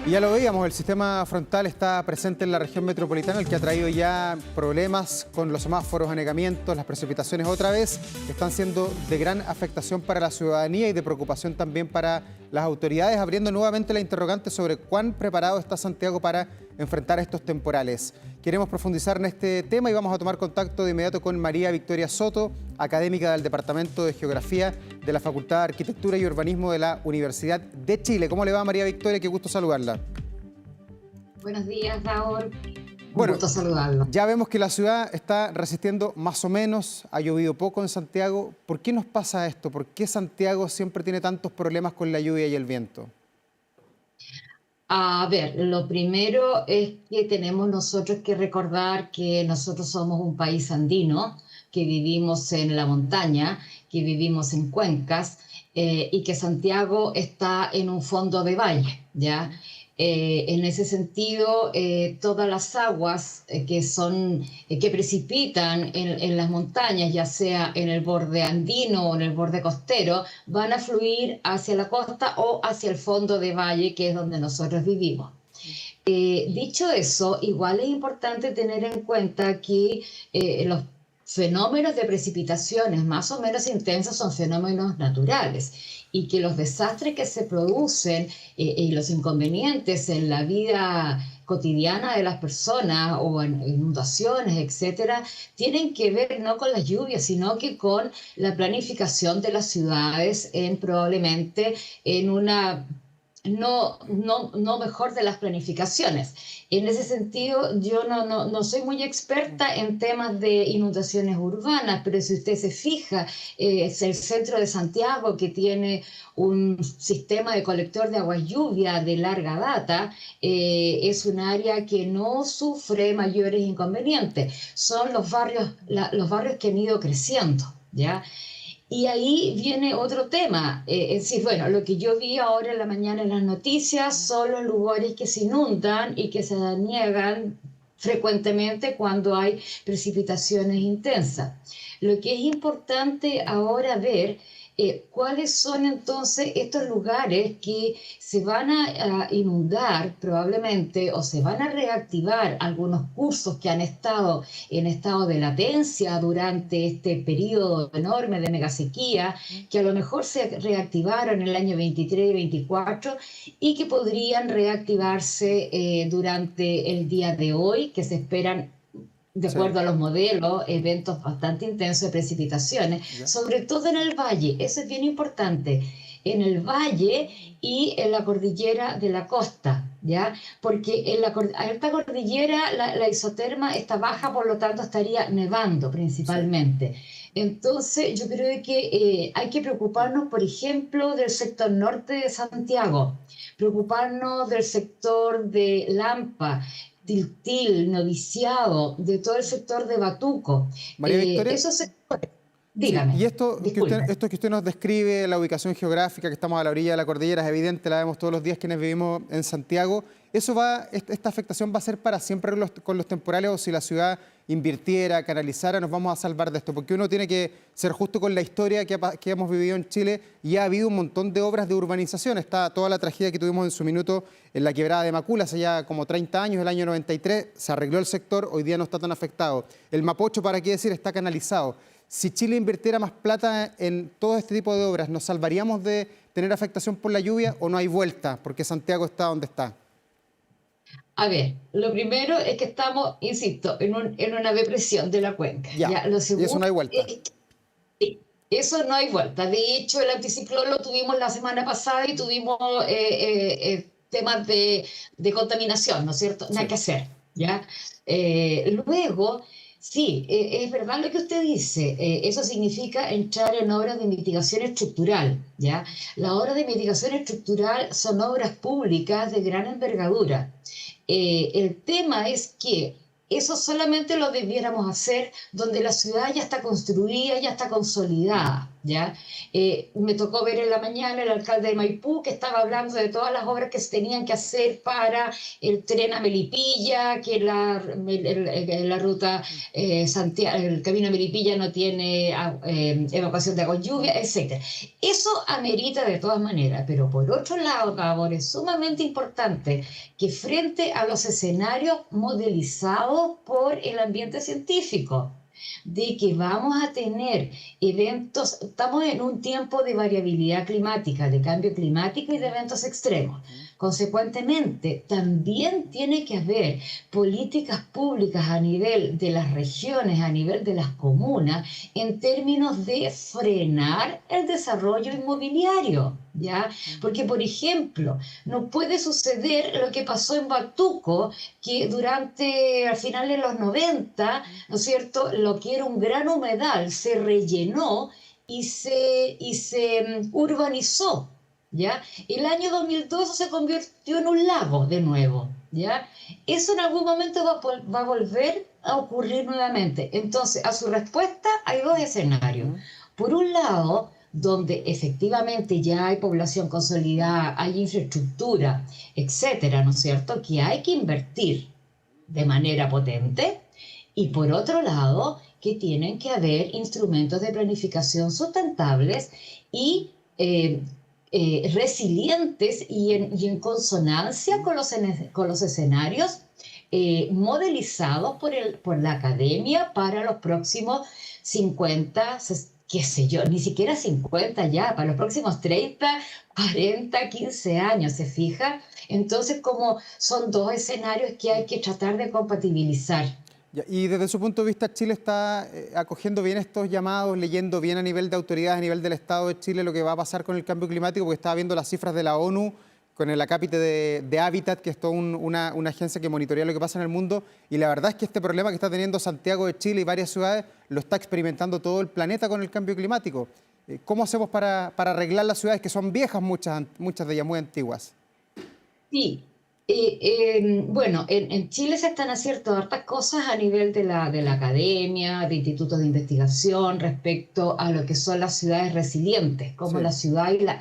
Y ya lo veíamos, el sistema frontal está presente en la región metropolitana, el que ha traído ya problemas con los semáforos, anegamientos, las precipitaciones otra vez, están siendo de gran afectación para la ciudadanía y de preocupación también para las autoridades, abriendo nuevamente la interrogante sobre cuán preparado está Santiago para enfrentar estos temporales. Queremos profundizar en este tema y vamos a tomar contacto de inmediato con María Victoria Soto, académica del Departamento de Geografía de la Facultad de Arquitectura y Urbanismo de la Universidad de Chile. ¿Cómo le va, María Victoria? Qué gusto saludarla. Buenos días, Raúl. Un Bueno, gusto saludarlo. ya vemos que la ciudad está resistiendo más o menos, ha llovido poco en Santiago. ¿Por qué nos pasa esto? ¿Por qué Santiago siempre tiene tantos problemas con la lluvia y el viento? A ver, lo primero es que tenemos nosotros que recordar que nosotros somos un país andino, que vivimos en la montaña, que vivimos en cuencas y que Santiago está en un fondo de valle, ¿ya? En ese sentido, todas las aguas que precipitan en las montañas, ya sea en el borde andino o en el borde costero, van a fluir hacia la costa o hacia el fondo de valle, que es donde nosotros vivimos. Dicho eso, igual es importante tener en cuenta que los fenómenos de precipitaciones más o menos intensos son fenómenos naturales y que los desastres que se producen y los inconvenientes en la vida cotidiana de las personas o en inundaciones, etcétera, tienen que ver no con las lluvias, sino que con la planificación de las ciudades probablemente en una no mejor de las planificaciones. En ese sentido, yo no soy muy experta en temas de inundaciones urbanas, pero si usted se fija, es el centro de Santiago que tiene un sistema de colector de agua lluvia de larga data, es un área que no sufre mayores inconvenientes. Son los barrios que han ido creciendo, ¿ya? Y ahí viene otro tema, es decir, bueno, lo que yo vi ahora en la mañana en las noticias son los lugares que se inundan y que se niegan frecuentemente cuando hay precipitaciones intensas. Lo que es importante ahora ver cuáles son entonces estos lugares que se van a inundar probablemente o se van a reactivar algunos cursos que han estado en estado de latencia durante este periodo enorme de megasequía, que a lo mejor se reactivaron en el año 23 y 24 y que podrían reactivarse durante el día de hoy, que se esperan de Sí, acuerdo a los modelos, eventos bastante intensos de precipitaciones, ya. sobre todo en el valle, eso es bien importante, en el valle y en la cordillera de la costa, ¿ya? Porque en la alta cordillera la isoterma está baja, por lo tanto estaría nevando Sí. principalmente. Entonces, yo creo que hay que preocuparnos, por ejemplo, del sector norte de Santiago, preocuparnos del sector de Lampa, Tiltil, Noviciado, de todo el sector de Batuco. María Victoria. Esos sectores, Sí, dígame, y disculpe. esto que usted nos describe, la ubicación geográfica, que estamos a la orilla de la cordillera, es evidente, la vemos todos los días quienes vivimos en Santiago. Esta afectación va a ser para siempre con los temporales, o si la ciudad invirtiera, canalizara, nos vamos a salvar de esto, porque uno tiene que ser justo con la historia que hemos vivido en Chile y ha habido un montón de obras de urbanización. Está toda la tragedia que tuvimos en su minuto en la quebrada de Macula, hace ya como 30 años, el año 93, se arregló el sector, hoy día no está tan afectado. El Mapocho, para qué decir, está canalizado. Si Chile invirtiera más plata en todo este tipo de obras, ¿nos salvaríamos de tener afectación por la lluvia o no hay vuelta? Porque Santiago está donde está. A ver, lo primero es que estamos, insisto, en una depresión de la cuenca. Ya, Ya, lo y eso no segundo hay es vuelta. que eso no hay vuelta. De hecho, el anticiclón lo tuvimos la semana pasada y tuvimos temas de contaminación, ¿no es cierto? Nada Sí, que hacer, ¿ya? Luego, sí, es verdad lo que usted dice. Eso significa entrar en obras de mitigación estructural, ¿ya? Las obras de mitigación estructural son obras públicas de gran envergadura. El tema es que eso solamente lo debiéramos hacer donde la ciudad ya está construida, ya está consolidada. ¿ya? Me tocó ver en la mañana el alcalde de Maipú que estaba hablando de todas las obras que se tenían que hacer para el tren a Melipilla, que la ruta Santiago, el camino a Melipilla no tiene evacuación de agua lluvia, etc. Eso amerita de todas maneras, pero por otro lado, Gabor, es sumamente importante que frente a los escenarios modelizados por el ambiente científico, de que vamos a tener eventos, estamos en un tiempo de variabilidad climática, de cambio climático y de eventos extremos. Consecuentemente, también tiene que haber políticas públicas a nivel de las regiones, a nivel de las comunas, en términos de frenar el desarrollo inmobiliario, ¿ya? Porque, por ejemplo, no puede suceder lo que pasó en Batuco, que durante, al final de los 90, ¿no es cierto?, lo que era un gran humedal se rellenó y se urbanizó, ¿ya? El año 2012 se convirtió en un lago de nuevo, ¿ya? Eso en algún momento va a volver a ocurrir nuevamente. Entonces, a su respuesta hay dos escenarios. Por un lado, donde efectivamente ya hay población consolidada, hay infraestructura, etcétera, ¿no es cierto?, que hay que invertir de manera potente, y por otro lado, que tienen que haber instrumentos de planificación sustentables y resilientes y en consonancia con los escenarios modelizados por la academia para los próximos 50, qué sé yo, ni siquiera 50 ya, para los próximos 30, 40, 15 años, ¿se fija? Entonces, como son dos escenarios que hay que tratar de compatibilizar. Y desde su punto de vista, Chile está acogiendo bien estos llamados, leyendo bien a nivel de autoridades, a nivel del Estado de Chile, lo que va a pasar con el cambio climático, porque estaba viendo las cifras de la ONU con el acápite de Hábitat, que es toda una agencia que monitorea lo que pasa en el mundo, y la verdad es que este problema que está teniendo Santiago de Chile y varias ciudades lo está experimentando todo el planeta con el cambio climático. ¿Cómo hacemos para arreglar las ciudades que son viejas, muchas de ellas muy antiguas? Sí, bueno, en Chile se están haciendo hartas cosas a nivel de la academia, de institutos de investigación respecto a lo que son las ciudades resilientes, cómo Sí. la ciudad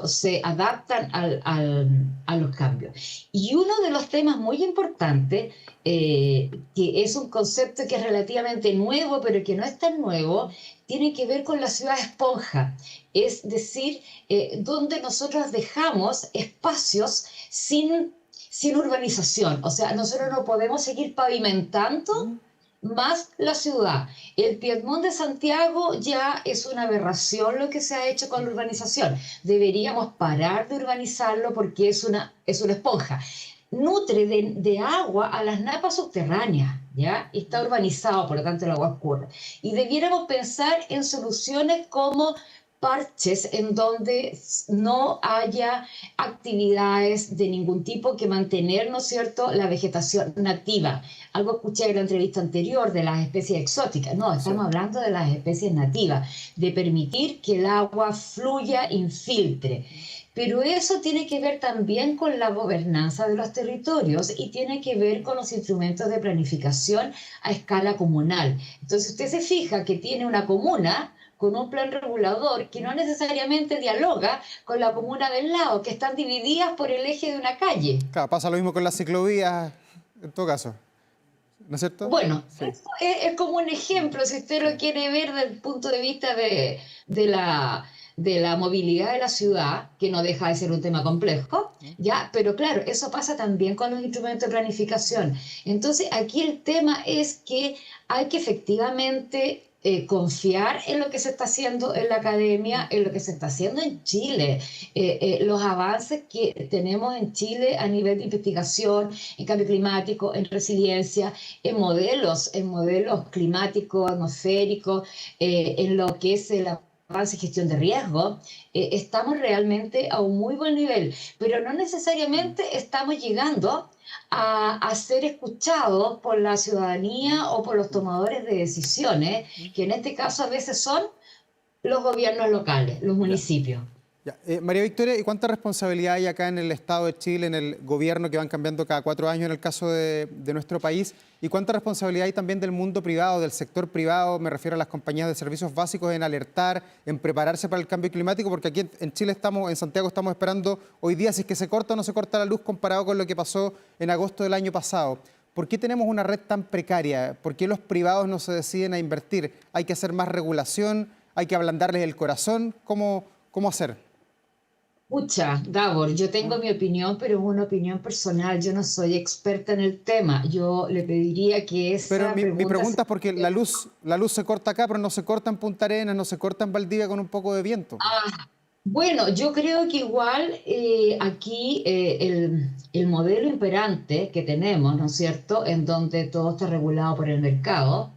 se adaptan a los cambios. Y uno de los temas muy importantes, que es un concepto que es relativamente nuevo, pero que no es tan nuevo, tiene que ver con la ciudad esponja, es decir, donde nosotros dejamos espacios sin urbanización. O sea, nosotros no podemos seguir pavimentando más la ciudad. El Piedmont de Santiago ya es una aberración lo que se ha hecho con la urbanización. Deberíamos parar de urbanizarlo porque es una esponja. Nutre de agua a las napas subterráneas, ¿ya? Está urbanizado, por lo tanto el agua escurre. Y debiéramos pensar en soluciones como parches en donde no haya actividades de ningún tipo que mantener, ¿no es cierto?, la vegetación nativa. Algo escuché en la entrevista anterior de las especies exóticas. No, estamos hablando de las especies nativas, de permitir que el agua fluya, infiltre. Pero eso tiene que ver también con la gobernanza de los territorios y tiene que ver con los instrumentos de planificación a escala comunal. Entonces usted se fija que tiene una comuna con un plan regulador que no necesariamente dialoga con la comuna del lado, que están divididas por el eje de una calle. Claro, pasa lo mismo con las ciclovías, en todo caso, ¿no es cierto? Bueno, Sí. esto es como un ejemplo, si usted lo quiere ver desde el punto de vista de la movilidad de la ciudad, que no deja de ser un tema complejo, ¿ya? Pero claro, eso pasa también con los instrumentos de planificación. Entonces, aquí el tema es que hay que efectivamente confiar en lo que se está haciendo en la academia, en lo que se está haciendo en Chile, los avances que tenemos en Chile a nivel de investigación, en cambio climático, en resiliencia, en modelos climáticos, atmosféricos, en lo que es el avance y gestión de riesgo, estamos realmente a un muy buen nivel, pero no necesariamente estamos llegando a ser escuchados por la ciudadanía o por los tomadores de decisiones, que en este caso a veces son los gobiernos locales, los Ya. municipios. Ya. María Victoria, ¿y cuánta responsabilidad hay acá en el Estado de Chile, en el gobierno que van cambiando cada 4 años en el caso de nuestro país? ¿Y cuánta responsabilidad hay también del mundo privado, del sector privado? Me refiero a las compañías de servicios básicos en alertar, en prepararse para el cambio climático, porque aquí en Chile estamos, en Santiago estamos esperando hoy día si es que se corta o no se corta la luz comparado con lo que pasó en agosto del año pasado. ¿Por qué tenemos una red tan precaria? ¿Por qué los privados no se deciden a invertir? ¿Hay que hacer más regulación? ¿Hay que ablandarles el corazón? ¿Cómo hacer? Pucha, Davor, yo tengo mi opinión, pero es una opinión personal. Yo no soy experta en el tema. Yo le pediría que Pero esa mi pregunta se... pregunta es porque la luz se corta acá, pero no se corta en Punta Arenas, no se corta en Valdivia con un poco de viento. Ah, bueno, yo creo que igual aquí el modelo imperante que tenemos, ¿no es cierto?, en donde todo está regulado por el mercado,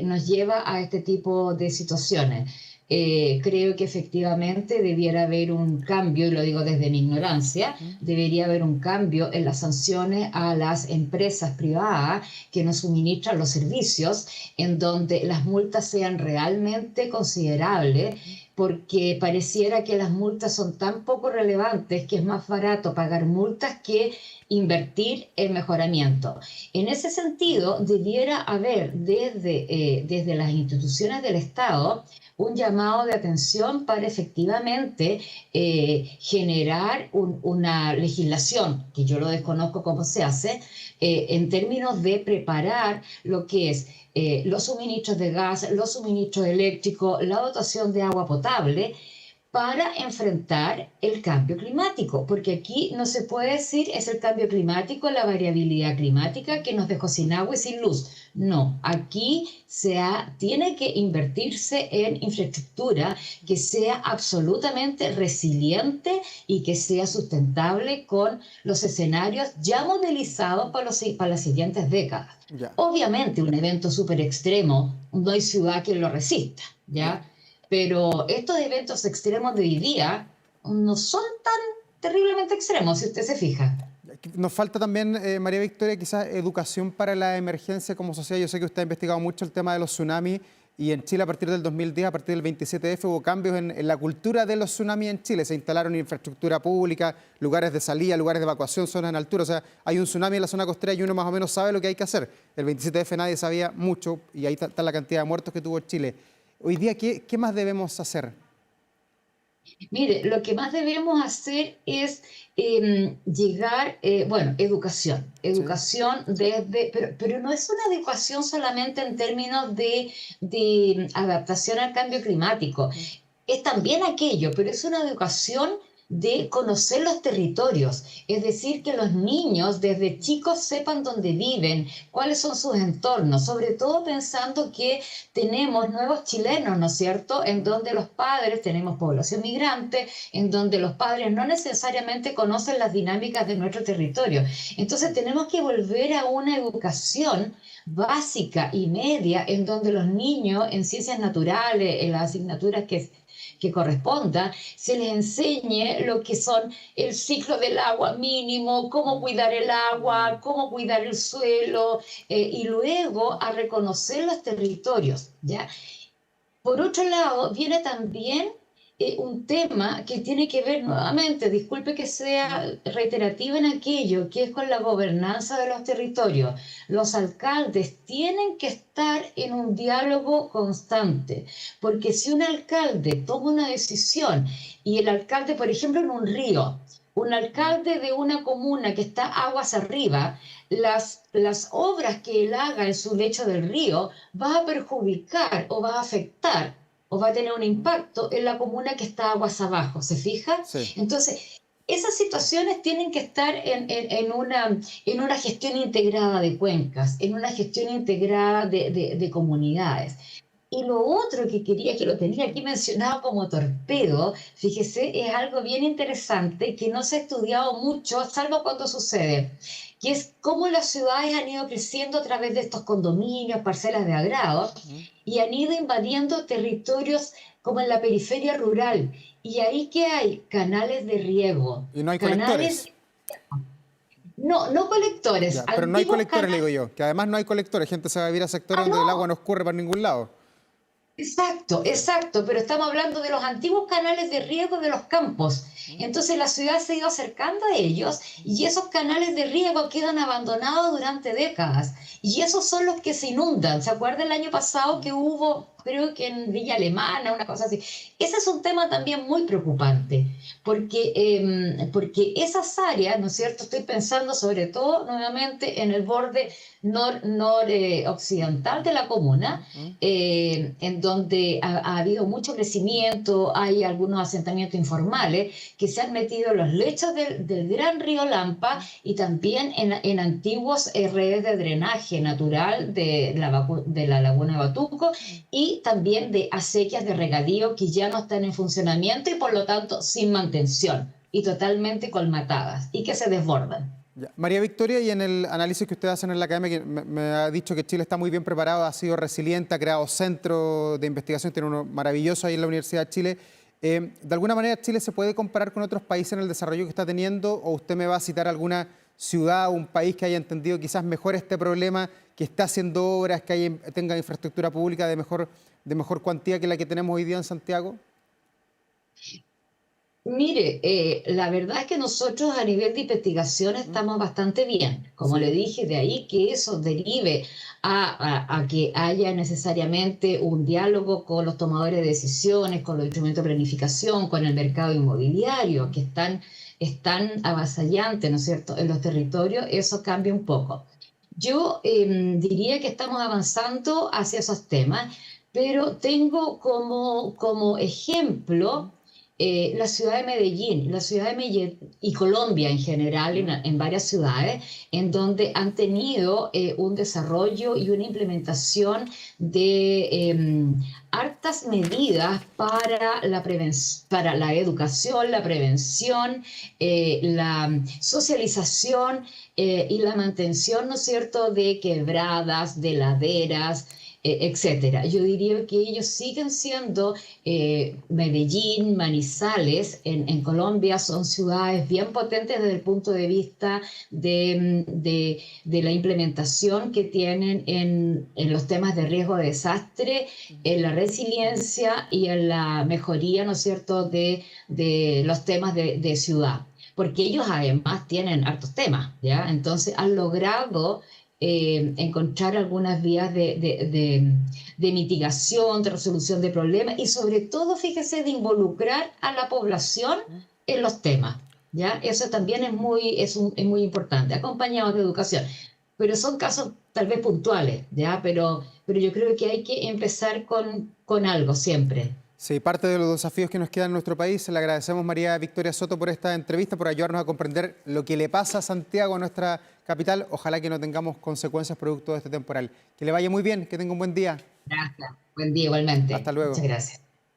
nos lleva a este tipo de situaciones. Creo que efectivamente debiera haber un cambio, y lo digo desde mi ignorancia, debería haber un cambio en las sanciones a las empresas privadas que nos suministran los servicios, en donde las multas sean realmente considerables, porque pareciera que las multas son tan poco relevantes que es más barato pagar multas que invertir en mejoramiento. En ese sentido, debiera haber desde las instituciones del Estado un llamado de atención para efectivamente generar una legislación, que yo lo desconozco cómo se hace, en términos de preparar lo que es los suministros de gas, los suministros eléctricos, la dotación de agua potable, para enfrentar el cambio climático, porque aquí no se puede decir es el cambio climático, la variabilidad climática que nos dejó sin agua y sin luz. No, aquí tiene que invertirse en infraestructura que sea absolutamente resiliente y que sea sustentable con los escenarios ya modelizados para las siguientes décadas. Ya, Obviamente, un evento súper extremo, no hay ciudad que lo resista, ya. ¿ya? Pero estos eventos extremos de hoy día no son tan terriblemente extremos, si usted se fija. Nos falta también, María Victoria, quizás educación para la emergencia como sociedad. Yo sé que usted ha investigado mucho el tema de los tsunamis y en Chile a partir del 2010, a partir del 27F, hubo cambios en la cultura de los tsunamis en Chile. Se instalaron infraestructura pública, lugares de salida, lugares de evacuación, zonas en altura. O sea, hay un tsunami en la zona costera y uno más o menos sabe lo que hay que hacer. El 27F nadie sabía mucho y ahí está la cantidad de muertos que tuvo Chile. Hoy día, ¿qué más debemos hacer? Mire, lo que más debemos hacer es llegar, bueno, educación, ¿Sí? educación pero no es una educación solamente en términos de adaptación al cambio climático, es también aquello, pero es una educación de conocer los territorios, es decir, que los niños desde chicos sepan dónde viven, cuáles son sus entornos, sobre todo pensando que tenemos nuevos chilenos, ¿no es cierto?, en donde los padres, tenemos población migrante, en donde los padres no necesariamente conocen las dinámicas de nuestro territorio. Entonces tenemos que volver a una educación básica y media en donde los niños en ciencias naturales, en las asignaturas que corresponda, se les enseñe lo que son el ciclo del agua mínimo, cómo cuidar el agua, cómo cuidar el suelo, y luego a reconocer los territorios, ¿ya? Por otro lado, viene también un tema que tiene que ver nuevamente, disculpe que sea reiterativa en aquello, que es con la gobernanza de los territorios. Los alcaldes tienen que estar en un diálogo constante, porque si un alcalde toma una decisión y el alcalde, por ejemplo, en un río, un alcalde de una comuna que está aguas arriba, las obras que él haga en su lecho del río va a perjudicar o va a afectar o va a tener un impacto en la comuna que está aguas abajo, ¿se fija? Sí. Entonces, esas situaciones tienen que estar en una gestión integrada de cuencas, en una gestión integrada de comunidades. Y lo otro que quería, que lo tenía aquí mencionado como torpedo, fíjese, es algo bien interesante que no se ha estudiado mucho, salvo cuando sucede, que es cómo las ciudades han ido creciendo a través de estos condominios, parcelas de agrado, y han ido invadiendo territorios como en la periferia rural. Y ahí que hay canales de riego, Y no hay canales, colectores. no colectores, Ya, pero no hay antiguos colectores, le canales. digo yo, que además no hay colectores. Gente se va a vivir a sectores Ah, donde el agua no, no escurre para ningún lado. Exacto, exacto, pero estamos hablando de los antiguos canales de riego de los campos. Entonces la ciudad se ha ido acercando a ellos y esos canales de riego quedan abandonados durante décadas. Y esos son los que se inundan. ¿Se acuerda el año pasado que hubo, creo que en Villa Alemana, una cosa así? Ese es un tema también muy preocupante, porque esas áreas, ¿no es cierto? Estoy pensando sobre todo nuevamente en el borde noroccidental de la comuna, en donde ha habido mucho crecimiento, hay algunos asentamientos informales que se han metido en los lechos del gran río Lampa y también en antiguos redes de drenaje natural de la laguna de Batuco y también de acequias de regadío que ya no están en funcionamiento y por lo tanto sin mantención y totalmente colmatadas y que se desbordan. Ya. María Victoria, y en el análisis que ustedes hacen en la academia, que me ha dicho que Chile está muy bien preparado, ha sido resiliente, ha creado centros de investigación, tiene uno maravilloso ahí en la Universidad de Chile. ¿De alguna manera Chile se puede comparar con otros países en el desarrollo que está teniendo? ¿O usted me va a citar alguna ciudad o un país que haya entendido quizás mejor este problema, que está haciendo obras, tenga infraestructura pública de mejor cuantía que la que tenemos hoy día en Santiago? Mire, la verdad es que nosotros a nivel de investigación estamos bastante bien. Como Sí. le dije, de ahí que eso derive a que haya necesariamente un diálogo con los tomadores de decisiones, con los instrumentos de planificación, con el mercado inmobiliario, que están avasallantes, ¿no es cierto?, en los territorios, eso cambia un poco. Yo diría que estamos avanzando hacia esos temas, pero tengo como ejemplo la ciudad de Medellín, la ciudad de Medellín y Colombia en general, en varias ciudades, en donde han tenido un desarrollo y una implementación de hartas medidas para la educación, la prevención, la socialización y la mantención, ¿no es cierto?, de quebradas, de laderas, etcétera. Yo diría que ellos siguen siendo Medellín, Manizales, en Colombia son ciudades bien potentes desde el punto de vista de la implementación que tienen en los temas de riesgo de desastre, en la resiliencia y en la mejoría, ¿no es cierto?, de los temas de ciudad. Porque ellos además tienen hartos temas, ¿ya? Entonces han logrado encontrar algunas vías de mitigación, de resolución de problemas y sobre todo, fíjese, de involucrar a la población en los temas, ¿ya? Eso también es muy importante, acompañado de educación. Pero son casos tal vez puntuales, ¿ya? Pero yo creo que hay que empezar con algo siempre. Sí, parte de los desafíos que nos quedan en nuestro país. Le agradecemos, María Victoria Soto, por esta entrevista, por ayudarnos a comprender lo que le pasa a Santiago, a nuestra capital. Ojalá que no tengamos consecuencias producto de este temporal. Que le vaya muy bien, que tenga un buen día. Gracias. Buen día igualmente. Hasta Muchas luego. gracias.